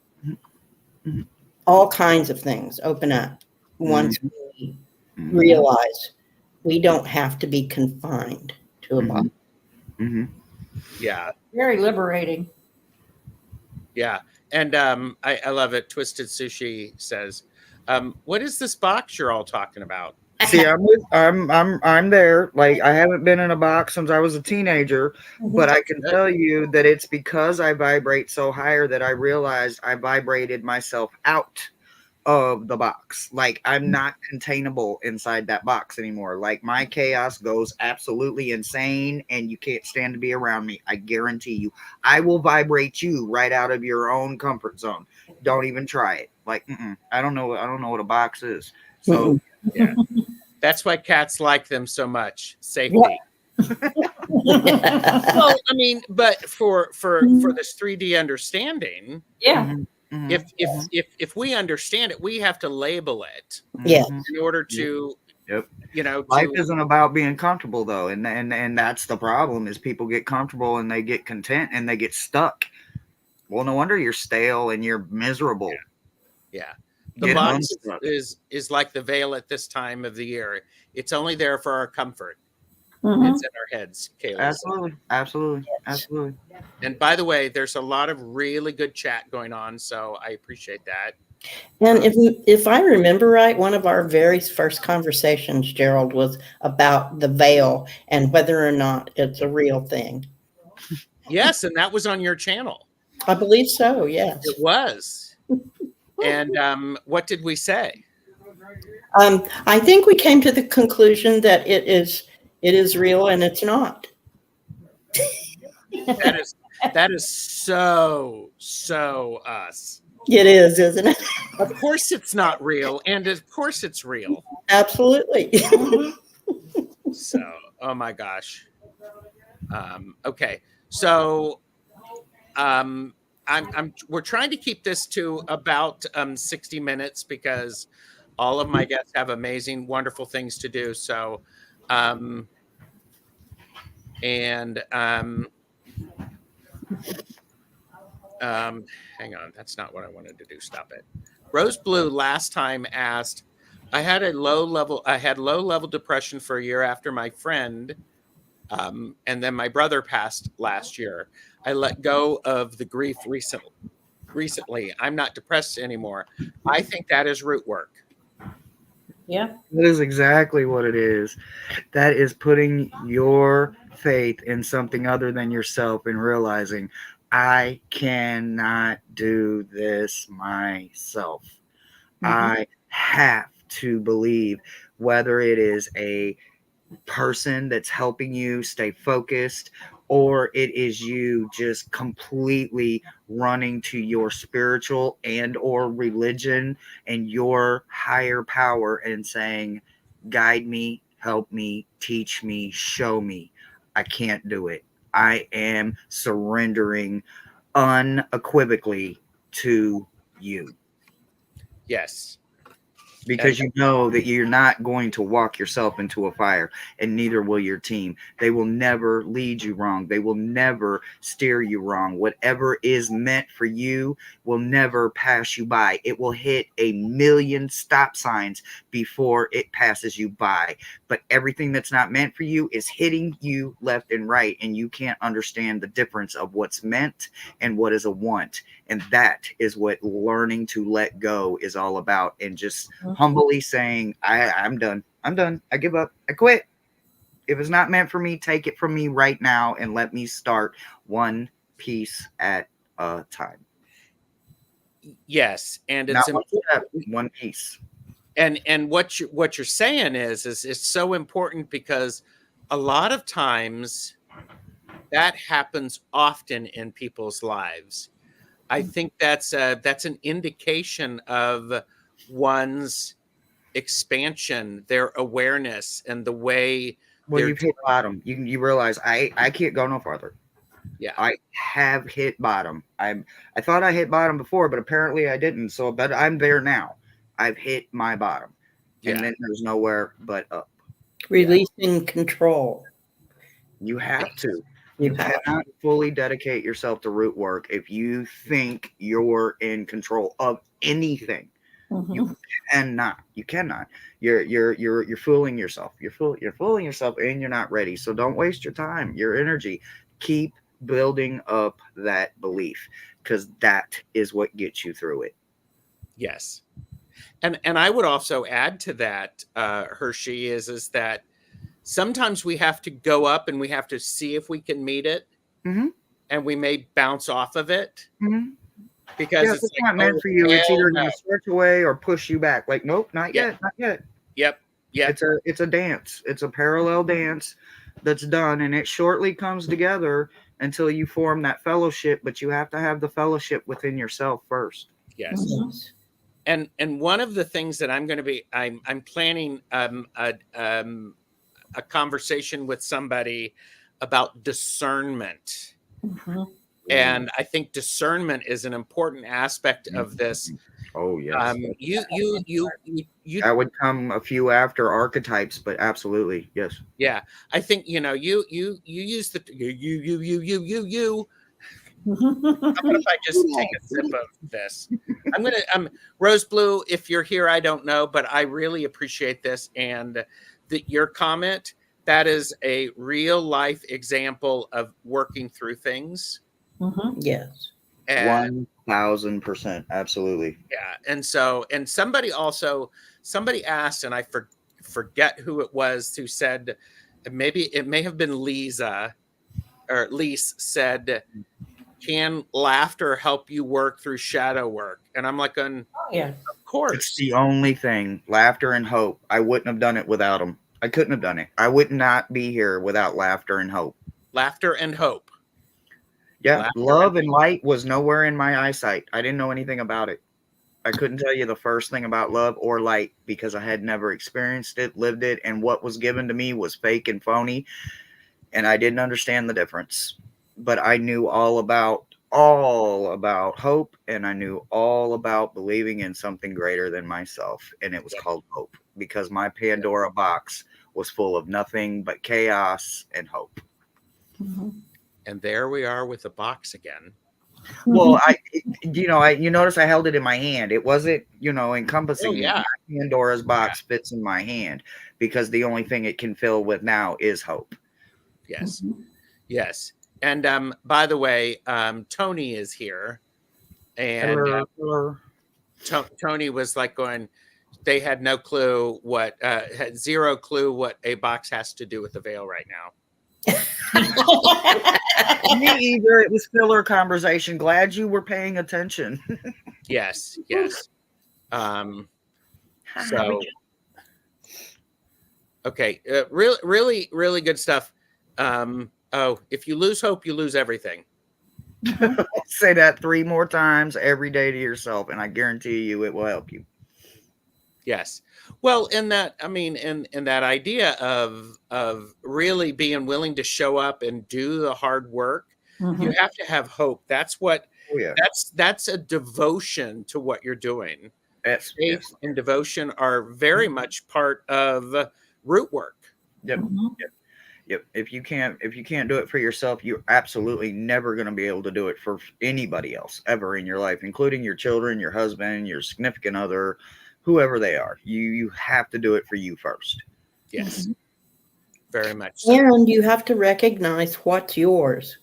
Mhm. all kinds of things open up once we Mhm. realize we don't have to be confined to a box. Mhm. Yeah. Very liberating. Yeah. And I love it. Twisted Sushi says, what is this box you're all talking about? See, I'm there. Like, I haven't been in a box since I was a teenager, but I can Good. tell you that it's because I vibrate so higher that I realized I vibrated myself out of the box. Like, I'm not containable inside that box anymore. Like, my chaos goes absolutely insane and you can't stand to be around me. I guarantee you. I will vibrate you right out of your own comfort zone. Don't even try it. Like, I don't know what a box is. So, Yeah. That's why cats like them so much. Safety. Well, I mean, but for this 3D understanding, Yeah. if we understand it, we have to label it Yeah. in order to, Yep. to Life isn't about being comfortable though, and that's the problem. Is people get comfortable and they get content and they get stuck. Well, no wonder you're stale and you're miserable. yeah. The Get box unstuck. is like the veil at this time of the year. It's only there for our comfort. Mhm. It's in our heads, Kaylee. Absolutely, absolutely, absolutely. And by the way, there's a lot of really good chat going on, so I appreciate that. And if I remember right, one of our very first conversations, Gerald, was about the veil and whether or not it's a real thing. Yes, and that was on your channel. I believe so, yes. It was. And what did we say? I think we came to the conclusion that it is real and it's not. That is so us. It is, isn't it? Of course it's not real, and of course it's real. Absolutely. So, oh my gosh. Okay, so we're trying to keep this to about 60 minutes because all of my guests have amazing, wonderful things to do. So, and hang on, that's not what I wanted to do. Stop it. Rose Blue last time asked, I had low level depression for a year after my friend, and then my brother passed last year. I let go of the grief recently. I'm not depressed anymore. I think that is root work. Yeah. That is exactly what it is. That is putting your faith in something other than yourself and realizing I cannot do this myself. I have to believe, whether it is a person that's helping you stay focused or it is you just completely running to your spiritual and or religion and your higher power and saying, guide me, help me, teach me, show me. I can't do it. I am surrendering unequivocally to you. Yes. because you know that you're not going to walk yourself into a fire, and neither will your team. They will never lead you wrong. They will never steer you wrong. Whatever is meant for you will never pass you by. It will hit a million stop signs before it passes you by. But everything that's not meant for you is hitting you left and right, and you can't understand the difference of what's meant and what is a want. And that is what learning to let go is all about. And just humbly saying, I'm done. I'm done. I give up. I quit. If it's not meant for me, take it from me right now and let me start one piece at a time. Yes, and Not it's one step, one piece. and what you're saying is it's so important, because a lot of times that happens often in people's lives. I think that's an indication of one's expansion, their awareness, and the way Well, they're you've hit bottom. You realize I can't go no farther. yeah. I have hit bottom. I thought I hit bottom before, but apparently I didn't. So, but I'm there now. I've hit my bottom, and Yeah. then there's nowhere but up. Releasing control. You have to. You You have. cannot fully dedicate yourself to root work if you think you're in control of anything. You cannot. You cannot. You're fooling yourself. You're fooling yourself, and you're not ready. So don't waste your time, your energy. Keep building up that belief, because that is what gets you through it. Yes. And I would also add to that, Hershe, is that sometimes we have to go up and we have to see if we can meet it, Mm-hmm. and we may bounce off of it, Mm-hmm. because Yeah, it's it's like, not meant oh, for you. It's hell either no. going to stretch away or push you back. Like, nope, not Yeah. yet, not yet. Yep. It's a dance. It's a parallel dance that's done, and it shortly comes together until you form that fellowship. But you have to have the fellowship within yourself first. Yes. Yes. And one of the things that I'm planning a conversation with somebody about discernment. And I think discernment is an important aspect of this. Oh yes. You That would come a few after archetypes, but absolutely yes. yeah, I think you use the you. How about if I just take a sip of this? I'm gonna Rose Blue, if you're here, I don't know, but I really appreciate this, and your comment, that is a real life example of working through things. Yes. And 1000%, absolutely. yeah, and somebody asked, and I forget who it was, who said, maybe it may have been Lisa or Lise, said, can laughter help you work through shadow work? And I'm like, of It's course. the only thing. Laughter and hope. I wouldn't have done it without them. I couldn't have done it. I would not be here without laughter and hope. Laughter and hope. Yeah, Laughter love and light was nowhere in my eyesight. I didn't know anything about it. I couldn't tell you the first thing about love or light because I had never experienced it, lived it, and what was given to me was fake and phony, and I didn't understand the difference. But I knew all about hope, and I knew all about believing in something greater than myself, and it was called hope, because my Pandora box was full of nothing but chaos and hope. And there we are with the box again. Well, you notice I held it in my hand. It wasn't, encompassing me. Yeah. Pandora's box fits in my hand because the only thing it can fill with now is hope. Yes. Yes. And by the way, Tony is here. And Tony was like going, they had no clue had zero clue what a box has to do with the veil right now. Me either. It was filler conversation. Glad you were paying attention. Yes. So, okay. Really, really good stuff. If you lose hope, you lose everything. Say that 3 more times every day to yourself, and I guarantee you it will help you. Yes. Well, in that idea of really being willing to show up and do the hard work, you have to have hope. That's what. Oh, yeah. That's a devotion to what you're doing. Yes. Faith Yes. and devotion are very much part of root work. Yep. Mhm. Yep. If you can't do it for yourself, you're absolutely never going to be able to do it for anybody else ever in your life, including your children, your husband, your significant other, whoever they are. You have to do it for you first. Yes, Mhm. very much so. And you have to recognize what's yours.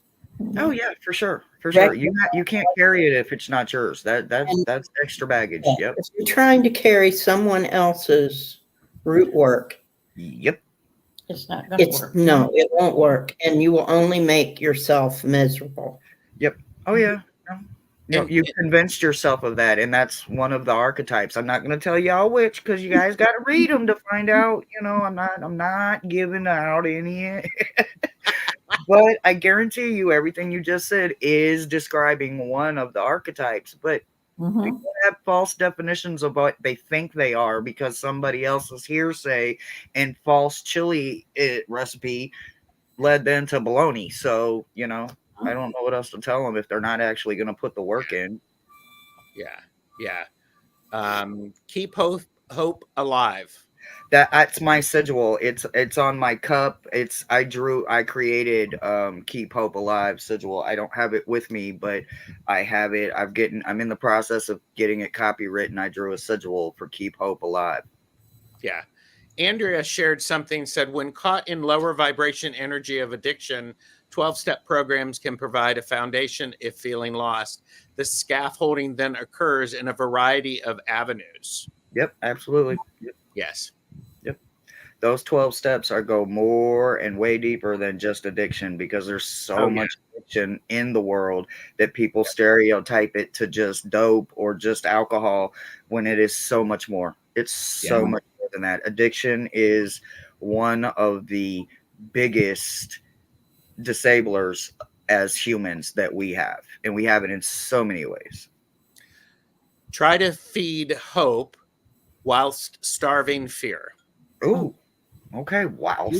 Oh yeah, for sure, for sure. Recognize You can't carry it if it's not yours. and That's extra baggage. yeah, Yep. if you're trying to carry someone else's root work, Yep. It's not going to work. no, it won't work, and you will only make yourself miserable. Yep. Oh yeah. No, And, you convinced yourself of that, and that's one of the archetypes. I'm not going to tell y'all which, because you guys got to read them to find out. I'm not giving out any. But I guarantee you, everything you just said is describing one of the archetypes. But Mhm. people have false definitions of what they think they are because somebody else's hearsay and false chili recipe led them to baloney. So, I don't know what else to tell them if they're not actually going to put the work in. yeah. Keep hope alive. That's my sigil. It's on my cup. I created Keep Hope Alive sigil. I don't have it with me, but I have it. I'm in the process of getting it copywritten. I drew a sigil for Keep Hope Alive. Yeah. Andrea shared something, said, when caught in lower vibration energy of addiction, 12-step programs can provide a foundation if feeling lost. The scaffolding then occurs in a variety of avenues. Yep, absolutely. Yes. Those 12 steps go more and way deeper than just addiction because there's so much addiction in the world that people stereotype it to just dope or just alcohol when it is so much more. It's so much more than that. Addiction is one of the biggest disablers as humans that we have, and we have it in so many ways. Try to feed hope whilst starving fear. Ooh, okay. Wow.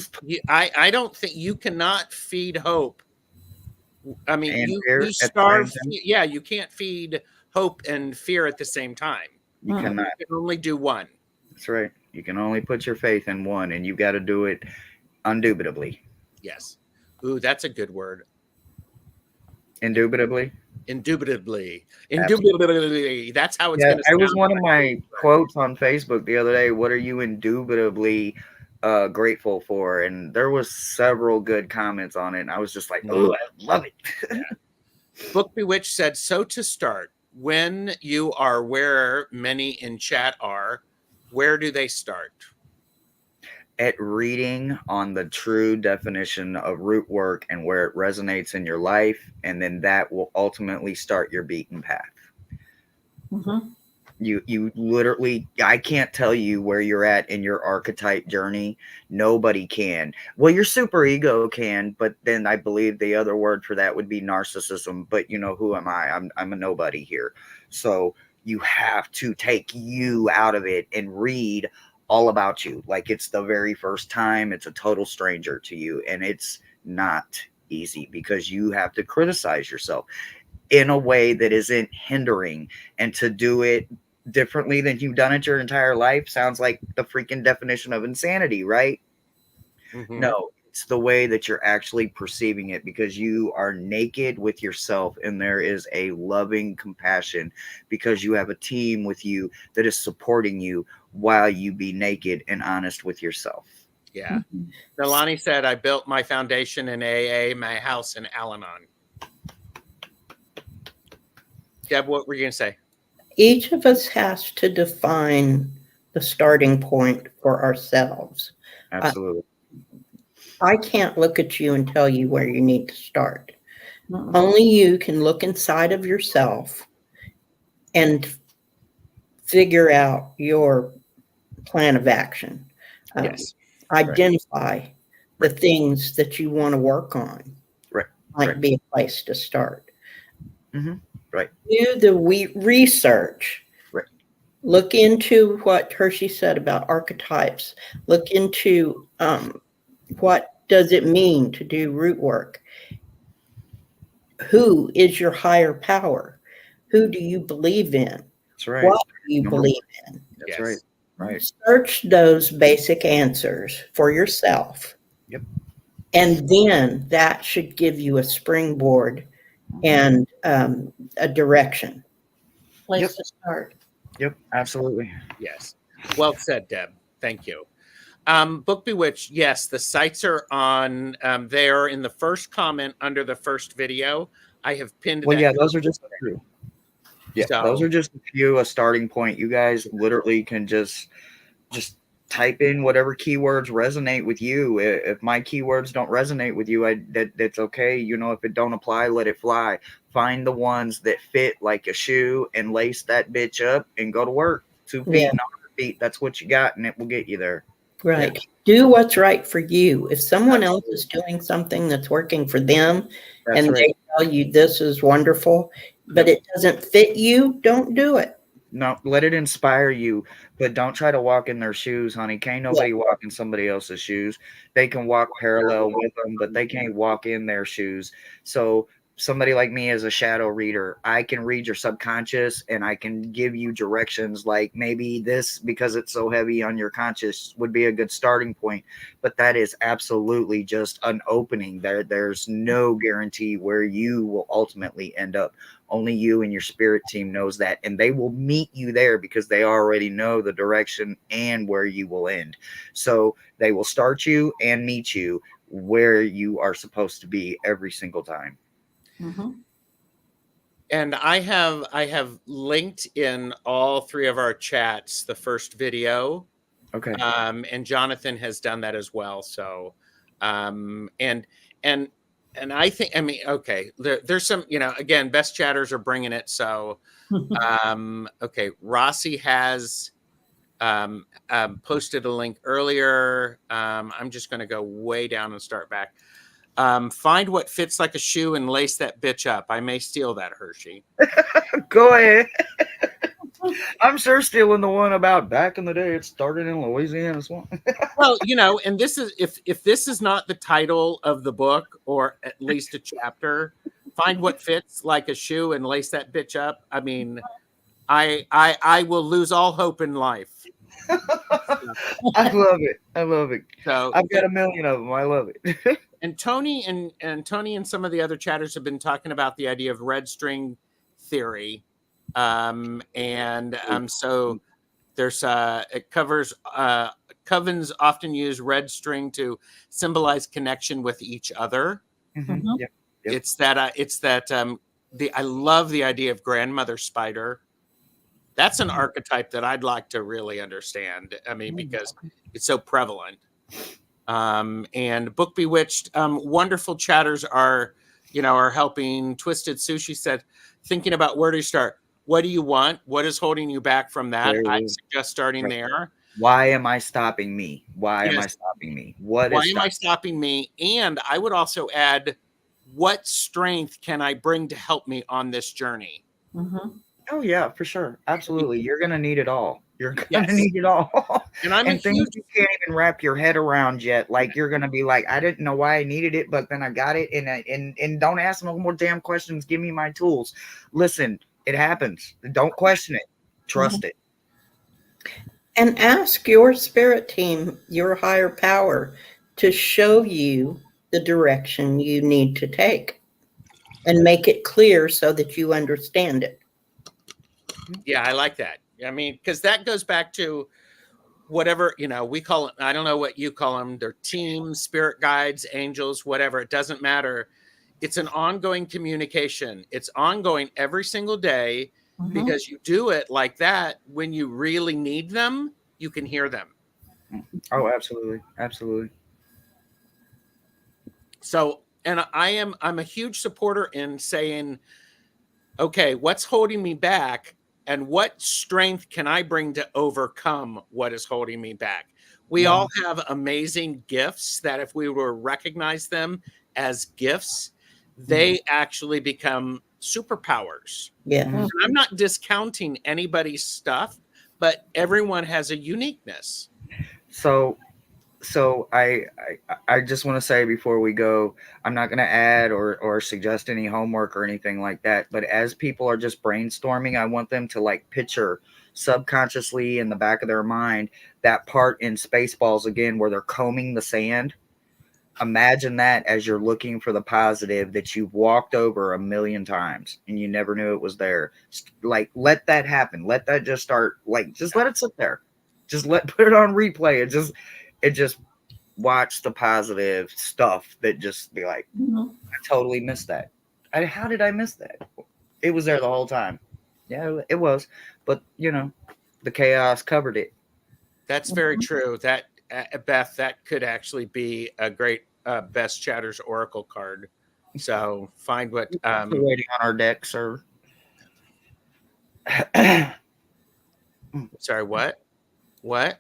I don't think you cannot feed hope. I mean, And you fear at the starve. same time? Yeah, you can't feed hope and fear at the same time. You cannot. You can only do one. That's right. You can only put your faith in one, and you got to do it undubitably. Yes. Ooh, that's a good word. Indubitably. Indubitably. Absolutely. That's how it's going to I sound. was one of my quotes on Facebook the other day. What are you indubitably grateful for? And there was several good comments on it. And I was just like, oh, I love it. Yeah. Book Bewitched said, so to start, when you are where many in chat are, where do they start? At reading on the true definition of root work and where it resonates in your life, and then that will ultimately start your beaten path. Mm-hmm. You literally, I can't tell you where you're at in your archetype journey. Nobody can. Well, your super ego can, but then I believe the other word for that would be narcissism. But who am I? I'm a nobody here. So you have to take you out of it and read all about you like it's the very first time. It's a total stranger to you, and it's not easy because you have to criticize yourself in a way that isn't hindering, and to do it differently than you've done it your entire life sounds like the freaking definition of insanity, right? Mm-hmm. No, it's the way that you're actually perceiving it, because you are naked with yourself and there is a loving compassion because you have a team with you that is supporting you while you be naked and honest with yourself. Yeah. Nalani said, I built my foundation in AA, my house in Al-Anon. Deb, what were you going to say? Each of us has to define the starting point for ourselves. Absolutely. I can't look at you and tell you where you need to start. Mm-mm. Only you can look inside of yourself and figure out your plan of action. Yes. Identify the things that you want to work on. Right. Might be a place to start. Mm-hmm. Right. Do the research. Right. Look into what Hershe said about archetypes. Look into what does it mean to do root work? Who is your higher power? Who do you believe in? That's right. What you Number believe in. That's Yes. right. Right. Search those basic answers for yourself. Yep. And then that should give you a springboard and a direction. Place Yep. to start. Yep. Absolutely. Yes. Well said, Deb. Thank you. Book Bewitched, yes, the sites are on there in the first comment under the first video. I have pinned Well, that. yeah, those are just a few. Yeah, So- those are just a few, a starting point. You guys literally can just type in whatever keywords resonate with you. If my keywords don't resonate with you, that's okay. You know, if it don't apply, let it fly. Find the ones that fit like a shoe and lace that bitch up and go to work. 2 feet, Yeah. 100 feet. That's what you got, and it will get you there. Right. Do what's right for you. If someone else is doing something that's working for them That's and right. they tell you this is wonderful, but it doesn't fit you, don't do it. No, let it inspire you, but don't try to walk in their shoes, honey. Can't nobody walk in somebody else's shoes. They can walk parallel with them, but they can't walk in their shoes. So somebody like me as a shadow reader, I can read your subconscious and I can give you directions like maybe this, because it's so heavy on your conscious, would be a good starting point. But that is absolutely just an opening. There's no guarantee where you will ultimately end up. Only you and your spirit team knows that, and they will meet you there because they already know the direction and where you will end. So they will start you and meet you where you are supposed to be every single time. Mm-hmm. And I have linked in all three of our chats the first video. Okay. And Jonathan has done that as well. So and I think, I mean, okay, there's some, you know, again, best chatters are bringing it. So okay, Rossi has posted a link earlier. I'm just going to go way down and start back. Find what fits like a shoe and lace that bitch up. I may steal that, Hershe. Go ahead. I'm sure stealing the one about back in the day. It started in Louisiana Swamp. Well, you know, and this is, if this is not the title of the book, or at least a chapter, find what fits like a shoe and lace that bitch up. I mean, I will lose all hope in life. I love it. I love it. So I've got a million of them. I love it. and Tony and some of the other chatters have been talking about the idea of red string theory. So there's it covers covens often use red string to symbolize connection with each other. Mm-hmm. Yep. Yep. It's that I love the idea of grandmother spider. That's an archetype that I'd like to really understand. I mean, because it's so prevalent. And Book Bewitched, wonderful chatters are helping. Twisted Sushi said, thinking about where to start. What do you want? What is holding you back from that? I suggest starting there. Why am I stopping me? Why am I stopping me? Why am I stopping me? And I would also add, what strength can I bring to help me on this journey? Mm-hmm. Oh yeah, for sure. Absolutely. You're going to need it all. You're going to need it all. And things you can't even wrap your head around yet. Like you're going to be like, I didn't know why I needed it, but then I got it. And don't ask no more damn questions. Give me my tools. Listen, it happens. Don't question it. Trust it. And ask your spirit team, your higher power, to show you the direction you need to take and make it clear so that you understand it. Yeah, I like that. I mean, because that goes back to whatever, we call it, I don't know what you call them. They're teams, spirit guides, angels, whatever. It doesn't matter. It's an ongoing communication. It's ongoing every single day, because you do it like that. When you really need them, you can hear them. Oh, absolutely. Absolutely. So, and I'm a huge supporter in saying, okay, what's holding me back? And what strength can I bring to overcome what is holding me back? We all have amazing gifts that if we were to recognize them as gifts, they actually become superpowers. Yeah. And I'm not discounting anybody's stuff, but everyone has a uniqueness. So I just want to say before we go, I'm not going to add or suggest any homework or anything like that. But as people are just brainstorming, I want them to like picture subconsciously in the back of their mind, that part in Spaceballs again where they're combing the sand. Imagine that as you're looking for the positive that you've walked over a million times and you never knew it was there. Like, let that happen. Let that just start. Like, just let it sit there. Just put it on replay and just watch the positive stuff that just be like, Mhm. I totally missed that. How did I miss that? It was there the whole time. Yeah, it was. But, the chaos covered it. That's very true. That Beth, that could actually be a great Best Chatters Oracle card. So find what. We're waiting on our deck, sir. Sorry, what? What?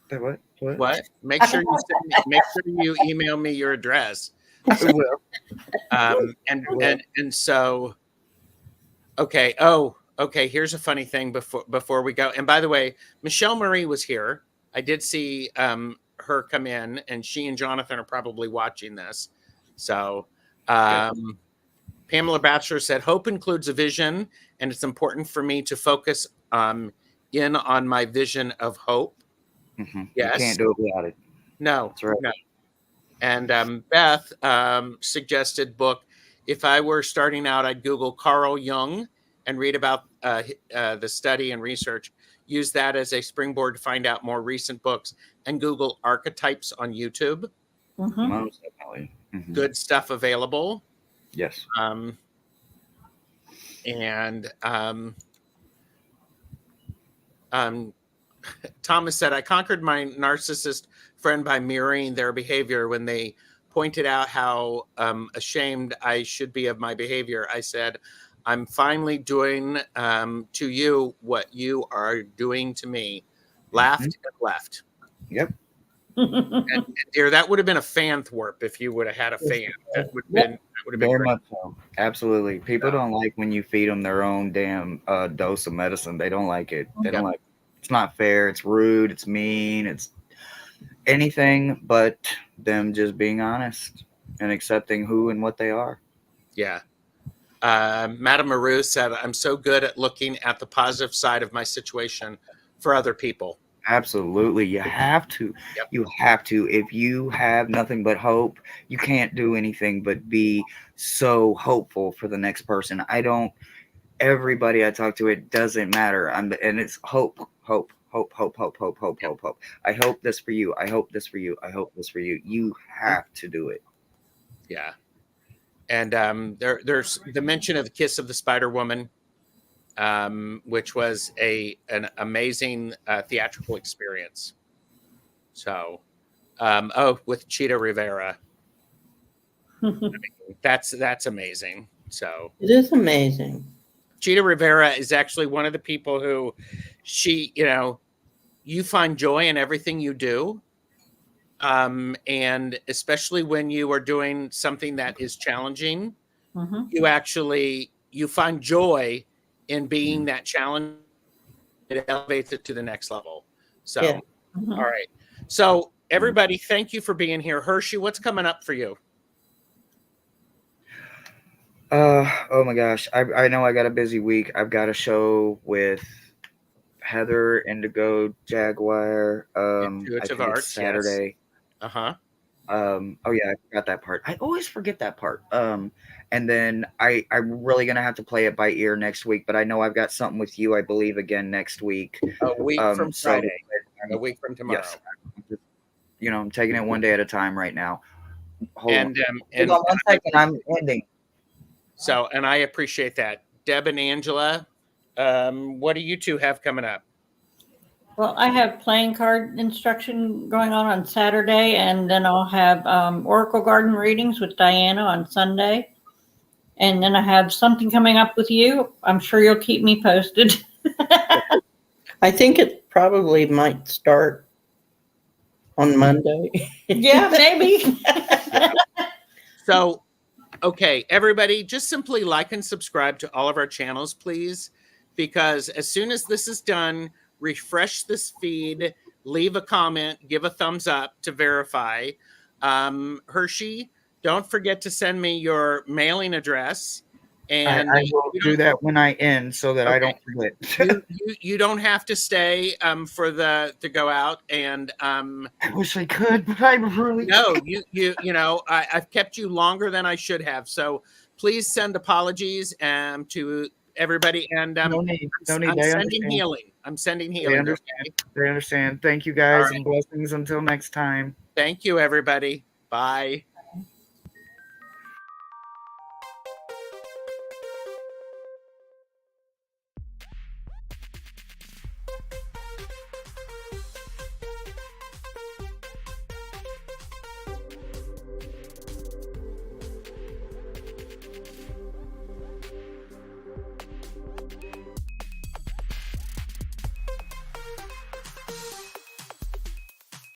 What? What? Make sure you email me your address. I will. And so, okay. Oh, okay. Here's a funny thing before we go. And by the way, Michelle Marie was here. I did see her come in, and she and Jonathan are probably watching this. So, Pamela Batchelor said, "Hope includes a vision, and it's important for me to focus in on my vision of hope." Mm-hmm. Yes. You can't do it without it. No, That's right. no. And Beth suggested book. If I were starting out, I'd Google Carl Jung and read about the study and research. Use that as a springboard to find out more recent books, and Google archetypes on YouTube. Mhm. Most definitely. Mm-hmm. Good stuff available. Yes. Thomas said, I conquered my narcissist friend by mirroring their behavior. When they pointed out how ashamed I should be of my behavior, I said, I'm finally doing to you what you are doing to me. Laughed and left. Yep. And dear, that would have been a fan thwarp if you would have had a fan. That would have been Very great. much so. Absolutely. People don't like when you feed them their own damn dose of medicine. They don't like it. They don't like it. It's not fair. It's rude. It's mean. It's anything but them just being honest and accepting who and what they are. Yeah. Madame Maru said, I'm so good at looking at the positive side of my situation for other people. Absolutely. You have to. Yep. You have to. If you have nothing but hope, you can't do anything but be so hopeful for the next person. Everybody I talk to, it doesn't matter. And it's hope. I hope this for you. I hope this for you. I hope this for you. You have to do it. Yeah. And there's the mention of the Kiss of the Spider Woman, which was an amazing theatrical experience. So, with Cheetah Rivera, I mean, that's amazing. So It is amazing. Cheetah Rivera is actually one of the people who you find joy in everything you do. And especially when you are doing something that is challenging, you find joy in being that challenge. It elevates it to the next level. So, Yeah. All right. So everybody, thank you for being here. Hershe, what's coming up for you? Oh my gosh. I know I got a busy week. I've got a show with Heather, Indigo, Jaguar. I Intuitive think Arts, it's Saturday. Yes. Uh-huh. Oh yeah, I forgot that part. I always forget that part. And then I'm really gonna have to play it by ear next week, but I know I've got something with you, I believe, again next week. A week from Friday. A week from tomorrow. Yes. I'm taking it one day at a time right now. Hold on one second. I'm ending. So, and I appreciate that. Deb and Angela, what do you two have coming up? Well, I have playing card instruction going on Saturday, and then I'll have Oracle Garden readings with Diana on Sunday. And then I have something coming up with you. I'm sure you'll keep me posted. I think it probably might start on Monday. Yeah, maybe. So, okay, everybody, just simply like and subscribe to all of our channels, please, because as soon as this is done, refresh this feed, leave a comment, give a thumbs up to verify. Hershe, don't forget to send me your mailing address And I will you do don't- that when I end so that I Okay. don't forget. you don't have to stay for the to go out, and I wish I could, but I really no, you know, I've kept you longer than I should have. So please send apologies to everybody, and no need. No need. I'm They sending understand. healing. I'm sending They healing. understand. Okay? They understand. Thank you All guys right. and blessings until next time. Thank you, everybody. Bye.